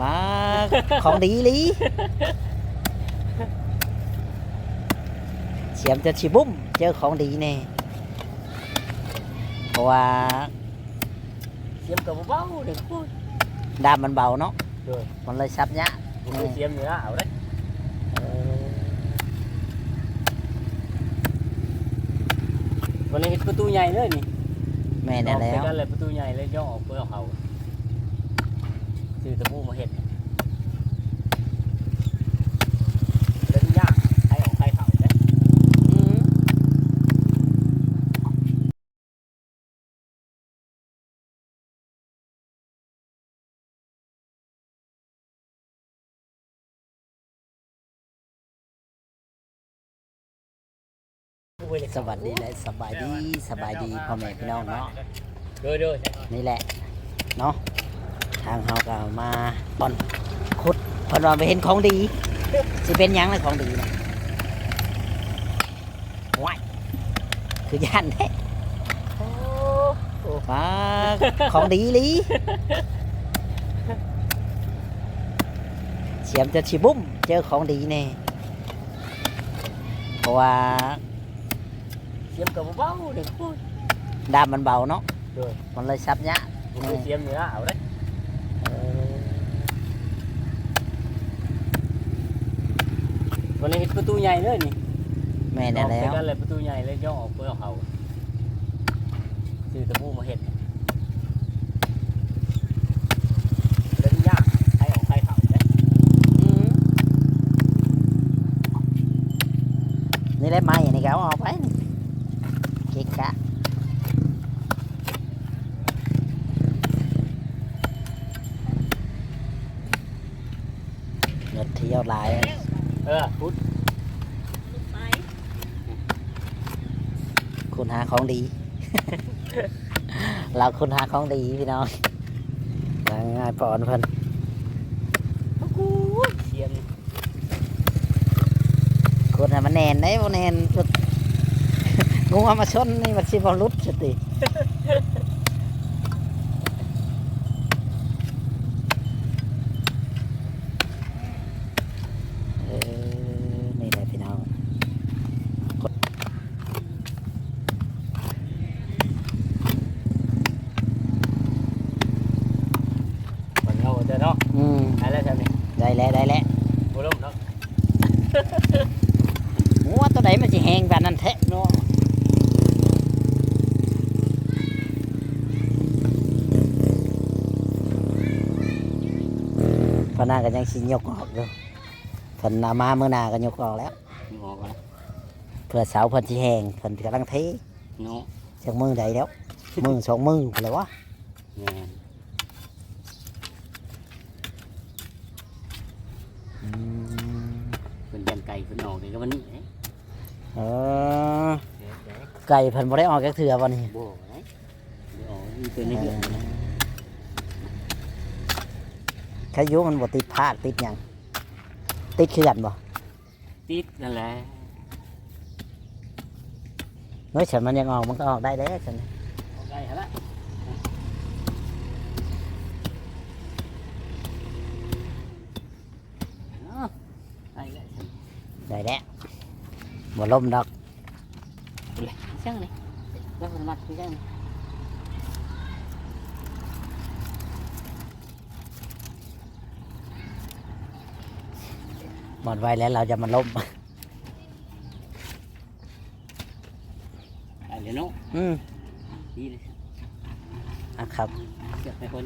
ว้าของดีลีเสียมจะชิบุ้มเจอของดีแน่เพราะว่า เสียมกับเบาๆเด็กพูด ดามมันเบาเนาะ rồi มันเลยซับยะ ผมเสียมnữa ảo đấy วันนี้เห็นประตูใหญ่เลยนี่ แม่เนี่ยแล้ว กันเลยประตูใหญ่เลยย่อออกเปลือกเขาซื้อตะปูมาเห็ดเล่นยากใครออกใครเขาเนี่ย สวัสดีและสบายดีพ่อแม่พี่น้องเนาะ rồi rồi นี่แหละเนาะทางเขาก็มาบอนขุดเพนว่าไปเห็นของดีสิเป็นหยังเลยของดีนะว้ายคือย่านแท้ว้าของดีลีเสียมจะชิบุ้มเจอของดีแน่เพราะว่า เสียมกับเบาๆเด็กพูด ดามมันเบาเนาะ rồi มันเลยซับยะ ผมเสียมnữa ảo đấy วันนี้เห็นประตูใหญ่เลยนี่ แม่เนี่ยแล้ว กันเลยประตูใหญ่เลยย่อออกเปลือกเขาซื้อตะปูมาเห็ดเล่นยากใครออกใครเขาเนี่ย นี่แหละไม้อันนี้ก็เอาออกไปนี่เก๊กกะเงินเที่ยวหลาย พุทธ คุณหาของดี เราคุณหาของดีพี่น้องง่ายปอนเพิ่น กูเสียม คุณให้มันแน่นได้บ่แน่นสุด งูเอามาชนนี่มันสิบ่หลุดสตินี่แหละพี่น้อง มันเงาเจอเนาะ อืม อะไรแล้วนี่ ได้แล้ว โบลมเนาะ หัวตัวไหนมันสิแหงแบบนั้นแท้เนาะพอหน้าก็ยังสิยกออกอยู่เพิ่นเอามาเมื่อหน้าก็ยกออกแล้ว งอกแล้ว เพื่อเสาเพิ่นสิแหงเพิ่นกำลังเท เนาะ จากมือใดแล้ว มือสองมือพุ่นแหล้ววะ แม่ อืม เป็นยันไก่เป็นออกเลยก็วันนี้ เออไก่เพิ่นบ่ได้ออกจากเถื่อบ่นี่ โบไหนออกมีตัวนี้เยอะ แค่อยุมันบ่ติดพาดติดหยังติดคือกันบ่ ติดนั่นแหละ เฮ้ยฉันมันยังออกมันก็ออกได้เด้ฉัน ไก่ฮะละไก่ละ ได้แล้วบ่ล่มดอก ช่างเลยแล้วมันมัดช่าง หมดไว้แล้วเราจะมาล่ม ไก่เลยเนาะ อืม ดีเลย อ่ะครับ เสียบไปคน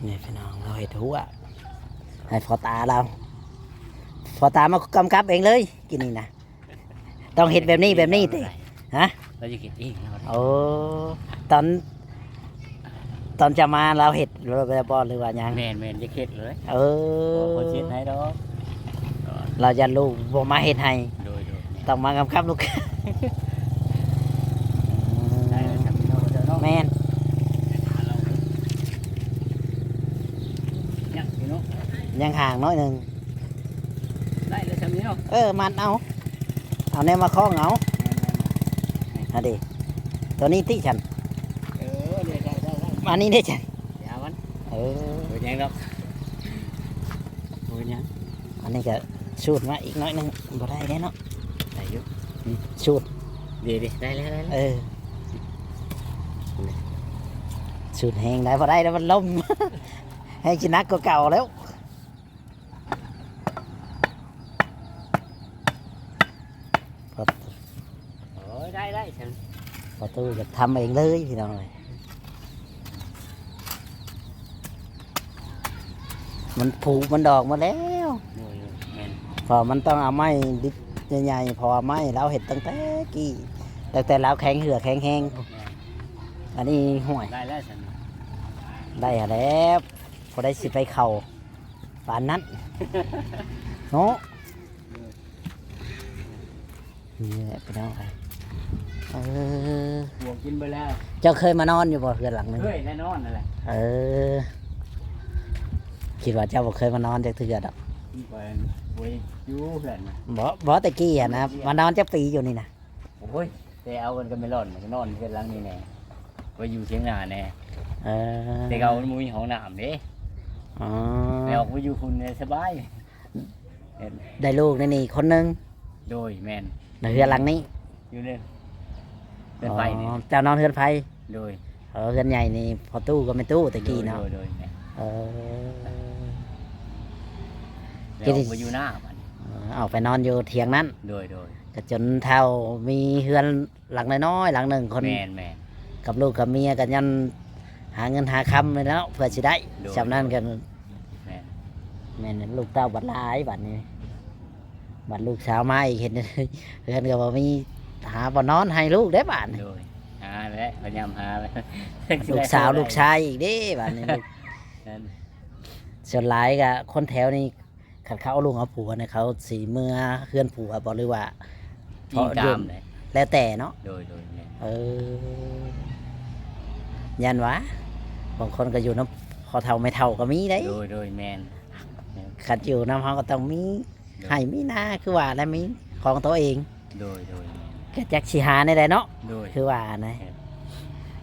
นี่พี่น้องเราเห็ดหัวให้พอตาเราพอตามากำกับเองเลยกินนี่นะต้องเห็ดแบบนี้ติฮะ เราจะเก็บเอง โอ้ตอนจะมาเราเห็ดเราไปบอลหรือว่ายัง แมนจะเข็ดเลย เออ คนเช็ดให้ดอก เราจะลูกบ่มาเห็ดให้ โดย ต้องมากำกับลูก ได้เลยครับพี่น้องเดี๋ยวเนาะ แม่น ยังพี่น้อง ยังห่างน้อยหนึ่ง ได้เลยครับพี่น้อง มันเอา เอาแนวมาคล้องเอาฮะดิตัวนี้ติฉัน เออได้ได้ได้ได้ อันนี้ได้ฉัน เดี๋ยวมัน เออ โอ้ยยังดอกโอ้ยยัง อันนี้ก็สูดมาอีกน้อยหนึงบ่ได้แน่เนาะ ได้อยู่ สูด ดีดีได้แล้วได้แล้ว เออสูดแห้งได้บ่ได้แล้วมันล่ม ให้ชินักก็เก่าแล้วพอ โอ้ยได้ได้ฉัน พอตู้จะทำเองเลยพี่น้องเลยมันผูกมันดอกมาแล้ว โอ้ยแม่น พอมันต้องเอาไม้ดิบใหญ่ๆพอไม้เราเห็ดตั้งแต่กี้แต่เราแข็งเหือแข็งแห้งอันนี้ห่วย ได้แล้วฉัน ได้อะแล้วพอได้สิไปเข่าปานนั้นเนาะนี่แหละพี่น้องไปเออ บวกกินไปแล้ว เจ้าเคยมานอนอยู่บ่เรือนหลังนึง เฮ้ยแน่นอนนั่นแหละ เออคิดว่าเจ้าบ่เคยมานอนจักเทื่อดอก ไปโอ้ยอยู่เพื่อนนะ บ่แต่กี้อะนะมานอนจักปีอยู่นี่นะ โอ้ยแต่เอากันก็ไม่รอดนอนเพื่อนหลังนี่แน่ไปอยู่เชียงนาแน่ เออ แต่เรามุ้ยห้องน้ำเด้ อ๋อ แต่ออกไปอยู่คุณเนี่ยสบาย ได้ลูกนี่คนหนึง โดยแมน ในเรือนหลังนี้ อยู่เนี่ยเป็นไฟนี่ อ๋อเจ้านอนเรือนไฟ โดย เรือนใหญ่นี่พอตู้ก็ไม่ตู้แต่กี้เนาะ โดยแม่น เออ แล้วออกไปอยู่หน้ามัน เอาไปนอนอยู่เถียงนั้น โดย ก็จนเท่ามีเฮือนหลังน้อยๆหลังหนึ่งคน แมน กับลูกกับเมียกันยันหาเงินหาคำเลยแล้วเพื่อสิได้ โดย จำนั้นกัน แมน แม่นลูกเต้าบัดหลายบัดนี้บัดลูกสาวมาอีกเห็น เฮือนก็บ่มีหาบ่นอนให้ลูกได้อบัดนี้ โดยหาแล้วพยายามหาแล้ว ลูกสาวลูกชายอีกเด้บัดนี้ลูก นั่น ส่วนหลายก็คนแถวนี้ขัดเขาเอาลูกเอาผัวเนี่ยเขาสีเมื่อเฮือนผัวบ่หรือว่า ยิงตามเลย แล้วแต่เนาะ โดยแมน เออยันวะบางคนก็อยู่น้ำพอเท่าไม่เท่าก็มีได้ โดยแมน ขัดอยู่น้ำเขาก็ต้องมีให้มีหน้าคือว่าแล้วมีของตัวเอง โดยแมน ก็จักสิหาในใดเนาะ โดย คือว่านะ ครับ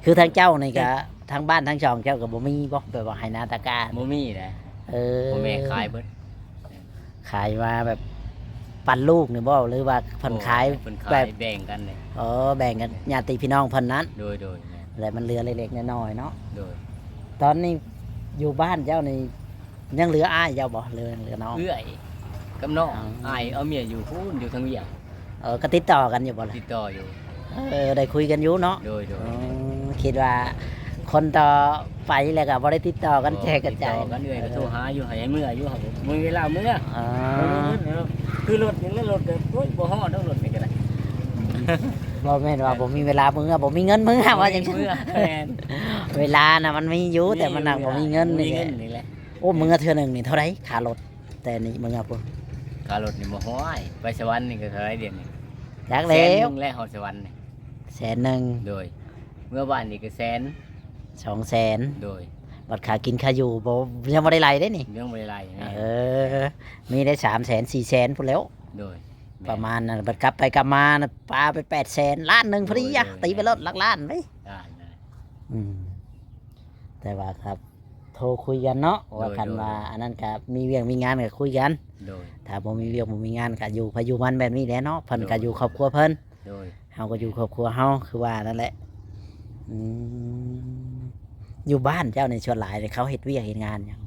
คือทางเจ้านี่ก็ทางบ้านทางช่องเจ้าก็บ่มีบ่แบบว่าให้หนาตากา โมมี่นะ เออ โมแม่ขายเบิด ขายมาแบบปันลูกนี่บ่หรือว่าเพิ่นขาย เพิ่น แบ ขาย บ แบ่งกันเลย อ๋อแบ่งกันญาติพี่น้องเพิ่นนั้น โดยแมน แล้วมันเหลือเล็กๆน้อยๆเนาะ โดย ตอนนี้อยู่บ้านเจ้านี่ยังเหลืออ้ายเจ้าบ่เหลือน้อง เอื้อยกับน้อง อ๋อ อายเอาเมียอยู่พูนอยู่ทางเวียง ก็ติดต่อกันอยู่บ่ล่ะ ติดต่ออยู่ ได้คุยกันอยู่เนาะ โดย คิดว่าคนต่อไปแล้วก็บ่ได้ติดต่อกันแจกกันใจาย ติดต่อกันเอื้อยก็โทรหาอยู่ให้เมื่ออยู่ครับมือเวลาเมื่อ อ๋อ คือรถอย่างนั้นรถก็โอ้ยบ่ฮอดเอารถนี่ก็ได้ บ่แม่นว่าบ่มีเวลามื้อบ่มีเงินมื้อว่าจังซั่น เมื่อแม่น เวลาน่ะมันมีอยู่แต่มันน่ะบ่มีเงิน มี นี่แห เงิ ละ นนี่แหละ โอ้มื้อเทื่อหนึงนี่เท่าไหร่ค่ารถแต่นี่มื้อพุ่น ค่ารถนี่บ่ฮ้อยไปสวรรค์นี่ก็เท่าไหร่เดือนนี่ จักแล้ว 100,000แล้วฮอดสวรรค์นี่ 100,000 โดย เมื่อบ้านนี่ก็แสน 200,000 โดย บัดค่ากินค่าอยู่บ่ยังบ่ได้ไล่เด้นี่ เรื่องบ่ได้หลายแม่ มีได้300,000 400,000พุ่นแล้ว โดยแ ประมาณนั้นบัดกลับไปกลับมานะปลาไป800,000ล้านหนึงพอดีอะตีไปรถหลักล้านไป ได้ อืมแต่ว่าครับ โทรคุยกันเนาะว่ากัน โดย ว่าอันนั้นก็มีเวียงมีงานก็คุยกัน โดย ถ้าบ่มีเวียงบ่มีงานก็อยู่พายุมันแบบนี้แหละเนาะเพิ่น โด ก็ ย อยู่ครอบครัวเพิ่น โดย เฮาก็อยู่ครอบครัวเฮาคือว่านั่นแหละอืมอยู่บ้านเจ้าในชวนหลายเลยเขาเฮ็ดเวียกเฮ็ดงานหยัง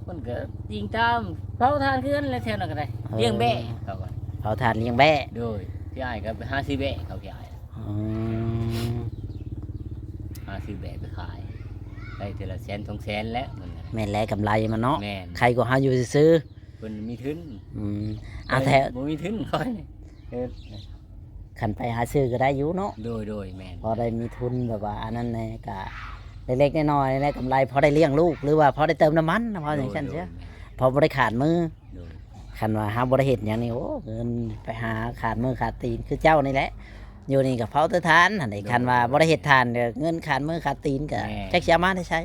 มันก็ยิงตามเผาทานขึ้นแล้วแถวนั้นก็ได้เลี้ยงแบะเขาก็ เผาทานเลี้ยงแบะ โดยพี่อ้ายก็ไปหาซื้อแบะเขาพี่อ้าย อืม หาซื้อแบะไปขายได้แต่ละแสน2แสนแล้วมันน่ะ แม่นแลกำไรมันเนาะ แม่น ใครก็เฮาอยู่ซื่อ เพิ่นมีทุน ๆเอาแท้ บ่มีทุนค่อยเออ ขันไปหาซื้อก็ได้อยู่เนาะ โดยแม่น พอได้มีทุนแบบว่าอันนั้นแน่ก็เล็กๆน้อยๆได้กำไรพอได้เลี้ยงลูกหรือว่าพอได้เติมน้ำมันนะพออย่างเช่นเสียพอบ่ได้ขาดมือ โดย ขันว่าหาบ่ได้เห็นอย่างนี้โอ้เงินไปหาขาดมือขาดตีนคือเจ้านี่แหละอยู่นี่กับเผาเตาทานอันนี้ขันว่าบ่ได้เห็ดทานเดี๋ยวเงินขาดมือขาดตีนก็จักสิเอามาได้ใช้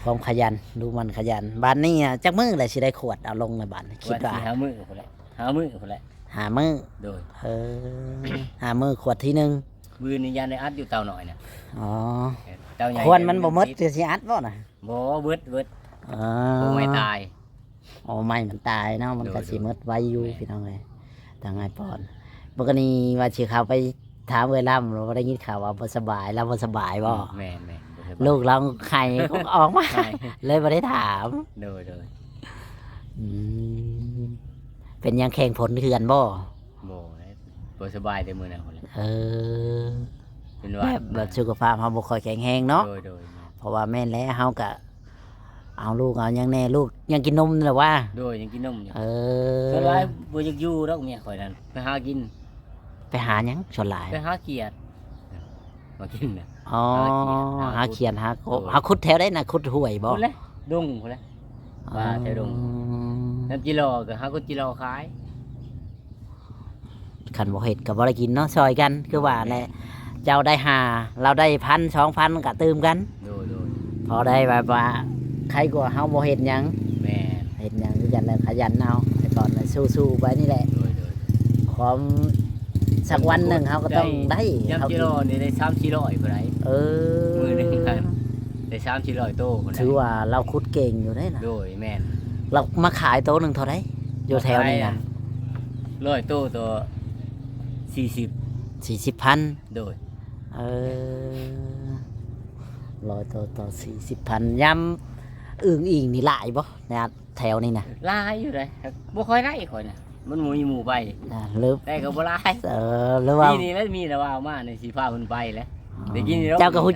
ความขยันดูมันขยันบ้านนี้จักมือเลยสิได้ขวดเอาลงในบ้านคิดว่า หามื้อพุ่นแหละหามื้อพุ่นแหละ หามื้อ โดย เออหามื้อขวดที่หนึง มือนี่ยานได้อัดอยู่เตาหน่อยน่ะ อ๋อ เตาใหญ่ ควรมันบ่หมดจะสิอัดบ่น่ะ บ่เบิด อ๋อ บ่ไม่ตาย อ๋อไม่มันตายเนาะมันก็สิหมดไว้อยู่ แม่ พี่น้องเอ้ยทางไงปอนบ่ก็นี่ว่าสิเข้าไปถามเอ้ยล่ำว่าได้ยินข่าวว่าบ่สบายแล้วบ่สบายบ่ แม่นบ่สบาย ลูกเราไข่ก็ออกมา ใช่ เลยบ่ได้ถาม โดย อืมเป็นยังแข่งผลเถื่อนบ่ บ่สบายแต่มื้อนั้นพุ่นแหละ เออ เป็น แบ ว่า แบบสุขภาพเฮาบ่ค่อยแข็งแรงเนาะ โดย เพราะว่าแม่นแล้วเฮาก็เอาลูกเอาหยังแน่ลูกยังกินนมนี่แหละว่า โดยยังกินนมอยู่ เอ ส่วน อ หลายบ่อยากอยู่ดอกเมียข่อยนั่นไปหากิน ไปหาหยังส่วนหลาย ไปหาเขียดมากินน่ะ อ๋อหา หาเขี เขีย ย น ด หา โอ้ย หาคุดแถวได้นะคุดห้วยบ่ พุ่นแหละดงพุ่นแหละ ว่าแถวดง น้ำจิโร่ก็หาคนจิโร่ขาย คันบ่เฮ็ดก็บ่ได้กินเนาะซอยกันคือว่าแหละเจ้าได้เราได้1,000 2,000ก็ตื่มกัน โดย พอได้แบบว่าใครกว่าเฮาบ่เฮ็ดหยัง แม่ เฮ็ดหยังคือกันแล้วขยันเอาไอ้ตอนนั้นสู้ๆไปนี่แหละ โดย ความสักวันหนึ่งเฮาก็ต้องได้ น้ำจิโร่นี่ได้3กิโลพุ่นได เออ มื้อหนึงกันได้3กิโลโตพุ่นได ถือว่าเราคุดเก่งอยู่ได้นะ โดยแม่น เรามาขายโตหนึงเท่าไหร่อยู่แถวนี้นะ 100โตตัว40 40,000 โดย เออ100ต่อ40,000ยำอึ่งอิงนี่หลายบ่นะแถวนี้นะ ลายอยู่เลยบ่ค่อยได้ข่อยน่ะมันมีหมู่ไป หรือ ได้ก็บ่ลาย หรือว่า ปีนี้แล้วมีแต่ว่าเอามาในสีฟ้าเพิ่นไปแล้ว ได้กินอยู่แล้ว เจ้าก็ฮู้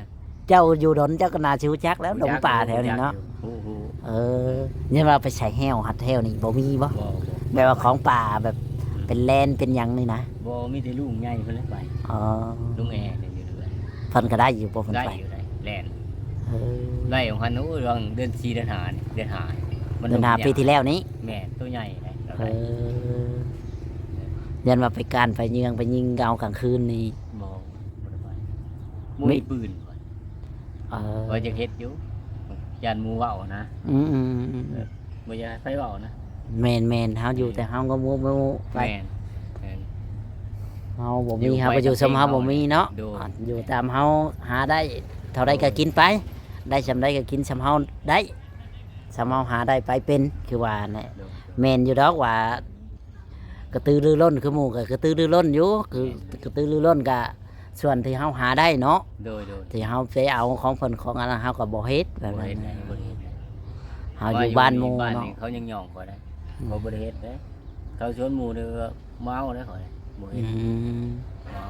เจ้าอยู่ดนเจ้าก็น่าสิรู้จักแล้วดงป่าแถวนี้เนาะ โอ้โห เออเนี่ยว่าไปใส่แห้วหัดแห้วนี่บ่มีบ่ บ่ แบบว่าของป่าแบบเป็นแลนเป็นหยังนี่นะ บ่มีแต่ลุงใหญ่เพิ่นเลยไป อ๋อ ลุงแอร์เนี่ยอยู่ด้วย เพิ่นก็ได้อยู่บ่เพิ่น ได้ ไป อยู่ได้แล่น เออ ไล่ของพันโอ้ยวังเดือน4เดือน5นี่เดือน5 เดินหาปีที่แล้วนี้ แม่นตัวใหญ่ได้เรา เอ ได้ อยันว่าไปการไปเยืองไปยิงเกากลางคืนนี่ บ่ได้ไป ไม่ มีปืนก่อน เออ ว่าจะเฮ็ดอยู่ยันหมู่เว้านะ อืม บ่อยากให้ไปเว้านะ แมนเฮาอยู่แต่เฮาก็มูไป แม่นแม่น เฮาบ่ อยู่ มีเฮา ไป ก็อยู่สมเฮา กับเพลง บ่มีเนาะ โดน อยู่ตามเฮาหาได้ เท่าใดก็กินไป ได้สำใดก็กินสำเฮาได้สำเฮาหาได้ไปเป็นคือว่าน่ะ โดน แม่นอยู่ดอกว่ากระตือรือร้นคือหมู่ก็กระตือรือร้นอยู่คือกระตือรือร้นก็ส่วนที่เฮาหาได้เนาะ โดย ที่เฮาไปเอาของเพิ่นของอันนั้นเฮาก็บ่เฮ็ดแบบ บ่ นั้น เฮ็ดได้ นะ บ่เฮ็ดได้ เฮาอยู่บ้านหมู่ บ้าน เนาะ นี่เขายังยองก็ได้เขาบ่ได้เฮ็ดเด้เขาชวนหมู่เด้อเมาได้ข่อยบ่ อื เฮ็ด ม เมา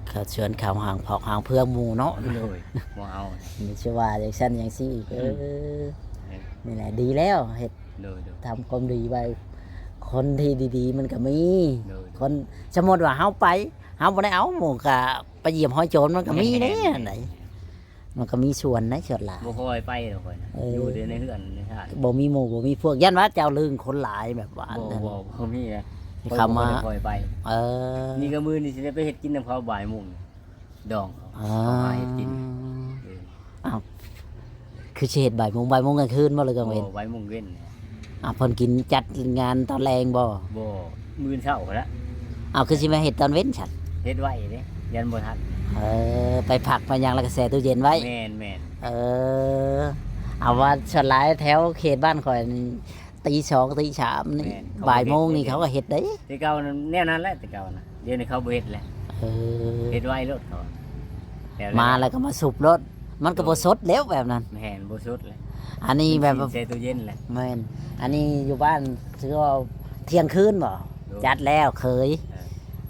เขาชวนเขาห่างพอกห่างเพื่อหมู่เนาะ เลยบ่เอา มีชื่อว่าอย่างซั่นอย่างซี่อีกนี่แหละดีแล้วเฮ็ด โดย ทำความดีไปคนที่ดีๆ มันก็มี โดย คนสมมติว่าเฮาไปเฮาบ่ได้เอาหมู่ก็ไปเหยียบหอยโจรมันก็มีเด้ไหนมันก็มีส่วนนะส่วนหลาย บ่ค่อยไปหรอกข่อยนะ เออ อยู่แต่ในเรือนในชาติ บ่มีหมู่บ่มีพวกยันว่าเจ้าลึงคนหลายแบบว่า บ่มีนะ ที่เขามา ค่อยไป เออ นี่ก็มื้อนี่สิได้ไปเฮ็ดกินนำเขาบ่ายโมงนี่ดองเขา อ่า เขาหาเฮ็ดกินเออ คือสิเฮ็ดบ่ายโมงกลางคืนบ่เลยกลางเว้น บ่บ่ายโมงเว้นเนี่ย เพิ่นกินจัดงานตอนแรงบ่ บ่มื้อเช้าพุ่นละ คือสิมาเฮ็ดตอนเว้นฉัน เฮ็ดไว้เด้ยันบ่ทัน ไปผักมายังแล้วก็แช่ตู้เย็นไว้ แม่น เออเอาว่าส่วนหลายแถวเขตบ้านข่อยนี่ตี 2ตี 3นี่บ่ายโมงนี่เขาก็เฮ็ดได้ แต่เก่านั้นแนวนั้นแหละแต่เก่านะเดี๋ยวนี้เขาบ่เฮ็ดแล้ว เออ เฮ็ดไว้รถเขาแล้ว มาแล้วก็มาสูบรถมันก็บ่สดแล้วแบบนั้น แม่นบ่สุดเลย อันนี้แบบว่า ใส่ตู้เย็นแหละ แม่นอันนี้อยู่บ้านถือว่าเที่ยงคืนบ่ โดย จัดแล้วเคย เออ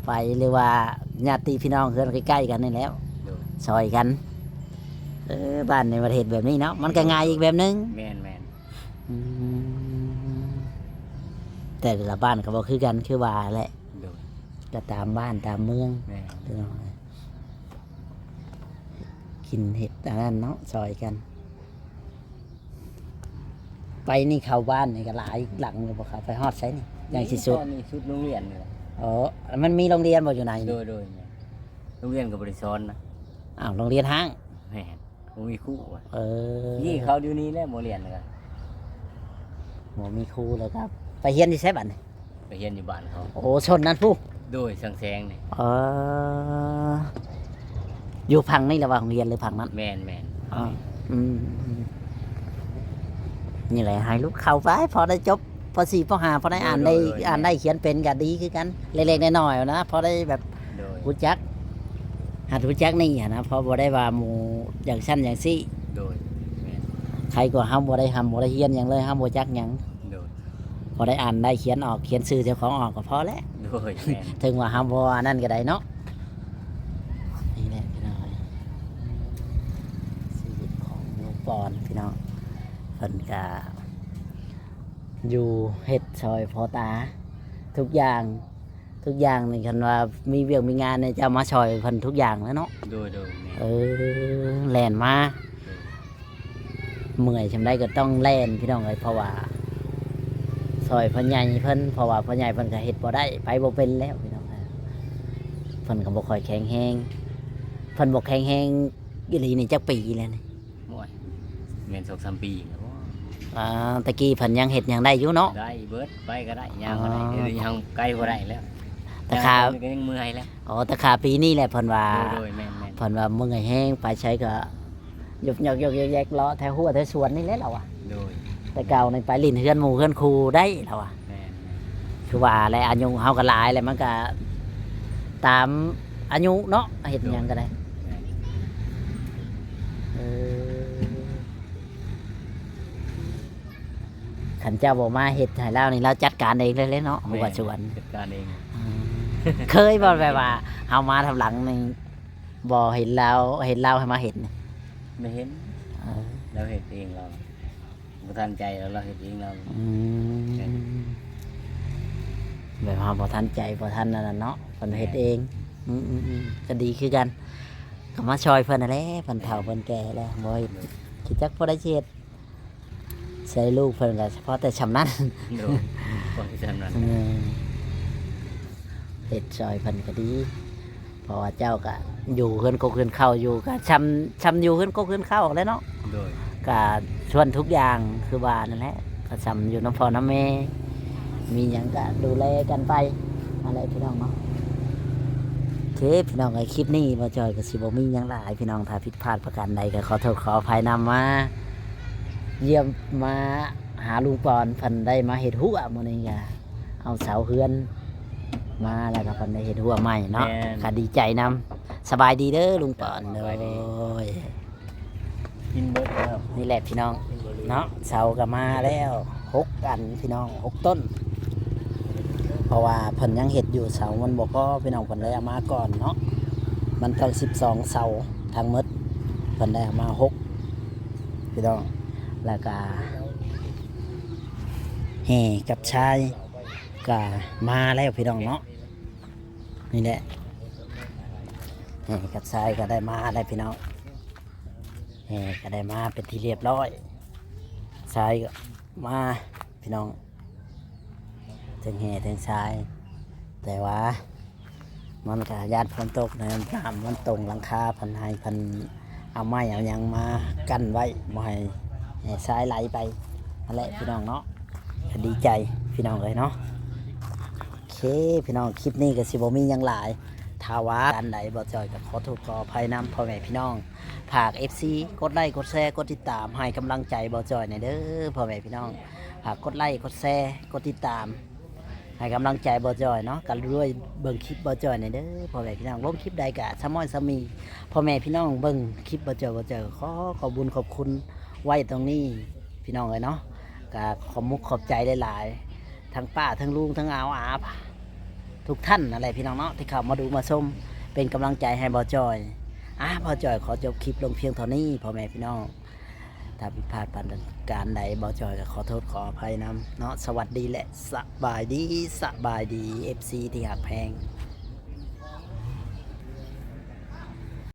ไปหรือว่าญาติพี่น้องเพื่อนใกล้ๆกันนี่แล้ว โดย ซอยกันบ้านในประเทศแบบนี้เนาะมันก็ง่ายอีกแบบนึง แม่น อืมแต่ละบ้านก็บ่คือกันคือว่าแหละ โดย ก็ตามบ้านตามเมือง แม่น พี่น้องเอ้ยกินเห็ดอันนั้นเนาะซอยกัน ไปนี่เข้าบ้านนี่ก็หลายหลังเลยบ่ครับไปฮอดไสนี่อย่างที่สุด ตอนนี้ชุดโรงเรียนนี่แหละ อ๋อมันมีโรงเรียนบ่อยู่ไหน โด นี่ ยแม่นโรงเรียนก็บ่ได้สอนนะ โรงเรียนห้าง แม่นบ่มีครูว่ะ เออ นี่เขาเดี๋ยวนี้แหละบ่เรียนแล้วก็ บ่มีครูแล้วครับ ไปเรียนที่ไสบัดนี่ ไปเฮียนอยู่บ้านเขา โอ้ชนนั้นผู้ โดยสังแสงนี่ เอออยู่พังนี่แหละว่าโรงเรียนหรือพังนั้น แม่น อ๋ออืมนี่แหละให้ลูกเข้าไปพอได้จบพอสี่พอห้าพอได้อ่านได้อ่านได้เขียนเป็นก็ดีคือกันเล็กๆน้อยๆนะพอได้แบบ โดย รู้จักหัดรู้จักนี่อะนะเพอบ่ได้ว่าหมู่อย่างชั้นอย่างซี่ โดยแม่น ใครก็ห้ามบ่ได้ห้ามบ่ได้เฮียนอย่างเลยห้ามบ่จักหยัง โดย พอได้อ่านได้เขียนออกเขียนชื่อเจ้าของออกก็พอแล้ว โดยแม่น ถึงว่าห้ามบ่อันนั่นก็ได้เนาะนี่แหละพี่น้องชีวิตของลูกปอนพี่น้องเพิ่นก็อยู่เฮ็ดซอยพ่อตาทุกอย่างนี่คันว่ามีเวียกมีงานเนี่ยจะเอามาซอยเพิ่นทุกอย่างแล้วเนาะ โดยแม่น เออแล่นมาเมื่อยชำได้ก็ต้องแล่นพี่น้องเอ้ยเพราะว่าซอยพ่อใหญ่เพิ่นเพราะว่าพ่อใหญ่เพิ่นก็เฮ็ดบ่ได้ไปบ่เป็นแล้วพี่น้องเอ้ยเพิ่นก็บ่ค่อยแข็งแรงเพิ่นบ่แข็งแรงอีหลีนี่จักปีแล้วนี่ โอ้ยแม่น2-3ปีแล้ว ตะกี้เพิ่นยังเฮ็ดหยังได้อยู่เนาะ ได้เบิดไปก็ได้ยางก็ได้ อ๋อ เดี๋ยวนี้ยังไกลบ่ได้แล้ว แต่ขา ย่งก็ยังเมื่อยแล้ว อ๋อแต่ขาปีนี้แหละเพิ่นว่า โดยแม่น เพิ่นว่าเมื่อยแห้งไปใช้ก็ยกแยกล้อแถวหัวแถวสวนนี่แหละเราอะ โดย แต่เก่าในไปลิ้นเฮือนหมู่เฮือนครูได้เราอะ แม่น คือว่าและอายุเฮาก็หลายแล้วมันก็ตามอายุเนาะเฮ็ดหยังก็ได้ แม่น เออขันเจ้าบ่มาเฮ็ดให้เรานี่เราจัดการเองเลยเนาะหัวสวน จัดการเอง เคยบ่แบบว่าเฮามาทำหลังนี่บ่เห็นเราให้มาเห็นนี่ ไม่เห็น เออ เราเห็นเองเราบ่ทันใจเราเห็นเองเรา อืมแบบว่าบ่ทันใจบ่ทันนั่นน่ะเนาะเพิ่นเฮ็ดเองก็ดีคือกันก็มาช่วยเพิ่นนั่นแหละเพิ่นเฒ่าเพิ่นแก่แล้วบ่เฮ็ดคิดจักบ่ได้สิเฮ็ดใส่ลูกเพิ่นก็เฉพาะแต่ชำนาญ โดยคนที่ทำนั้น เฮ็ดซอยเพิ่นก็ดีเพราะว่าเจ้าก็อยู่เฮือนกกเฮือนเข้าอยู่ก็ชำอยู่เฮือนกกเฮือนเข้าแหล้วเนาะ โดย ก็ชวนทุกอย่างคือว่านั่นแหละก็ชำอยู่น้ำพ่อน้ำแม่มีหยังก็ดูแลกันไปอะไรพี่น้องเนาะโอเคพี่น้องไอ้คลิปนี้บ่จอยก็สิบ่มีหยังหลายพี่น้องถ้าผิดพลาดประการใดก็ขอโทษขออภัยนำมาเยี่ยมมาหาลุงปอนเพิ่นได้มาเฮ็ดหัวมื้อนี้ก็เอาเสาเฮือน มาแล้วก็เพิ่นได้เห็นหัวใหม่เนาะก็ดีใจนำสบายดีเด้อลุงปอนเลย กินเบิดแล้ว นี่แหละพี่น้องเนาะเสาก็มาแล้ว6อันพี่น้อง6ต้น เพราะว่าเพิ่นยังเห็ดอยู่เสามันบ่พอพี่น้องเพิ่นเลยเอามาก่อนเนาะมันต้อง12เสาทั้งหมดเพิ่นได้เอามา6พี่น้องแล้วก็แห่กับชายก็มาแล้วพี่น้องเนาะนี่แหละแห่กับชายก็ได้มาแล้วพี่น้องแห่ก็ได้มาเป็นที่เรียบร้อยชายก็มาพี่น้องถึงแห่ถึงชายแต่ว่ามันก็ญาติฝนตกนะน้ำมันตรงหลังคาพันให้พันเอาไม้เอาหยังมากั้นไว้บ่ให้ชายไหลไปนั่นแหละพี่น้องเนาะก็ดีใจพี่น้องเลยเนาะ โอเคพี่น้องคลิปนี้ก็สิบ่มีหยังหลายถ้าว่าอันใดบ่จอยก็ขอโทษขออภัยนำพ่อแม่พี่น้องฝาก FC กดไลค์กดแชร์กดติดตามให้กำลังใจบ่จอยหน่อยเด้อพ่อแม่พี่น้องฝากกดไลค์กดแชร์กดติดตามให้กำลังใจบ่จอยเนาะกันด้วยเบิ่งคลิปบ่จอยหน่อยเด้อพ่อแม่พี่น้องลงคลิปใดก็สมอยสมีพ่อแม่พี่น้องเบิ่งคลิปบ่จอยขอบุญขอบคุณไว้ตรงนี้พี่น้องเลยเนาะก็ขอมุกขอบใจหลายๆทั้งป้าทั้งลุงทั้งอาทุกท่านอะไรพี่น้องเนาะที่เข้ามาดูมาชมเป็นกำลังใจให้บอจอยบอจอยขอจบคลิปลงเพียงเท่านี้พ่อแม่พี่น้องถ้าผิดพลาดประการใดบอจอยก็ขอโทษขออภัยนำเนาะสวัสดีและสบายดีFC ที่หักแพง